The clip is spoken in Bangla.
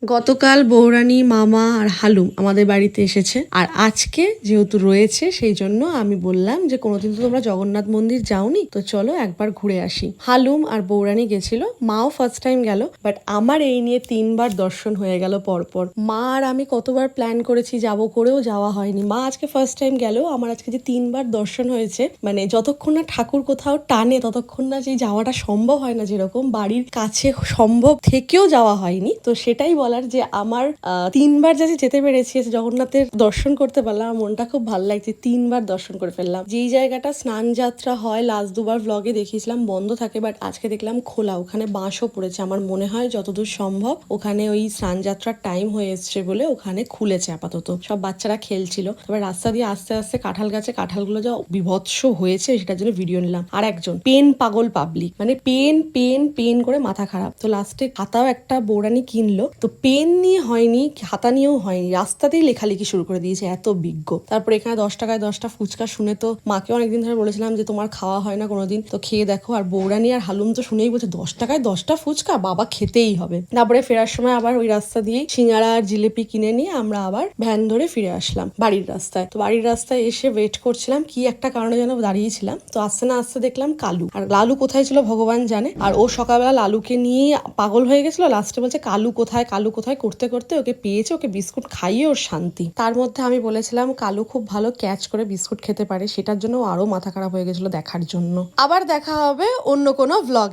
গতকাল বৌরানী, মামা আর হালুম আমাদের বাড়িতে এসেছে। আর আজকে যেহেতু রয়েছে সেই জন্য আমি বললাম যে কোনোদিন তো তোমরা জগন্নাথ মন্দির যাওনি, তো চলো একবার ঘুরে আসি। হালুম আর বৌরানী গেছিল, মাও ফার্স্ট টাইম গেল, বাট আমার এই নিয়ে 3বার দর্শন হয়ে গেল পরপর। মা আর আমি কতবার প্ল্যান করেছি যাব, করেও যাওয়া হয়নি। মা আজকে ফার্স্ট টাইম গেল, আমার আজকে যে 3বার দর্শন হয়েছে, মানে যতক্ষণ না ঠাকুর কোথাও টানে ততক্ষণ না যে যাওয়াটা সম্ভব হয় না, যেরকম বাড়ির কাছে সম্ভব থেকেও যাওয়া হয়নি। তো সেটাই বলার যে আমার 3বার যাতে যেতে পেরেছি, জগন্নাথের দর্শন করতে পারলাম, আমার মনটা খুব ভালো লাগছে। 3বার দর্শন করে ফেললাম। যেই জায়গাটা স্নান যাত্রা হয় লাস্ট 2বার ব্লগে দেখিয়েছিলাম বন্ধ থাকে, বাট আজকে দেখলাম খোলা, ওখানে বাঁশও পড়েছে। আমার মনে হয় যতদূর সম্ভব ওখানে ওই স্নান যাত্রার টাইম হয়ে এসছে বলে ওখানে খুলেছে আপাতত। সব বাচ্চারা খেলছিল। তবে রাস্তা দিয়ে আস্তে আস্তে কাঁঠাল গাছে কাঁঠালগুলো যা বিভৎস হয়েছে সেটার জন্য ভিডিও নিলাম। আর একজন পেন পাগল পাবলিক, মানে পেন পেন পেন করে মাথা খারাপ। তো লাস্টে খাতাও একটা বৌরানী কিনলো, তো পেন নিয়ে হয়নি, খাতা নিয়েও হয়নি, রাস্তাতেই লেখালেখি শুরু করে দিয়েছে, এত বিজ্ঞ। তারপর এখানে 10 টাকায় 10টা ফুচকা শুনে তো মাকে অনেকদিন ধরে বলেছিলাম যে তোমার খাওয়া হয় না কোনোদিন, তো খেয়ে দেখো। আর বৌরানী আর হালুম তো শুনেই বলছে 10 টাকায় 10টা ফুচকা, বাবা খেতেই হবে। তারপরে ফেরার সময় আবার ওই রাস্তা দিয়েই সিঙ্গারা আর জিলেপি কিনে নিয়ে আমরা আবার ভ্যান ধরে ফিরে আসলাম বাড়ির রাস্তায়। তো বাড়ির রাস্তায় এসে ওয়েট করছিলাম, কি একটা কারণে যেন দাঁড়িয়েছিলাম। তো আসতে না আসতে দেখলাম কালু। আর লালু কোথায় ছিল ভগবান জানে। আর ও সকালবেলা লালুকে নিয়ে পাগল হয়ে গেছিল, লাস্টে বলছে কালু কোথায় কালু কোথায় করতে করতে ওকে পেয়েছে, ওকে বিস্কুট খাইয়ে ওর শান্তি। তার মধ্যে আমি বলেছিলাম কালু খুব ভালো ক্যাচ করে বিস্কুট খেতে পারে, সেটার জন্য আরো মাথা খারাপ হয়ে গেছিল দেখার জন্য। আবার দেখা হবে অন্য কোনো ভ্লগ।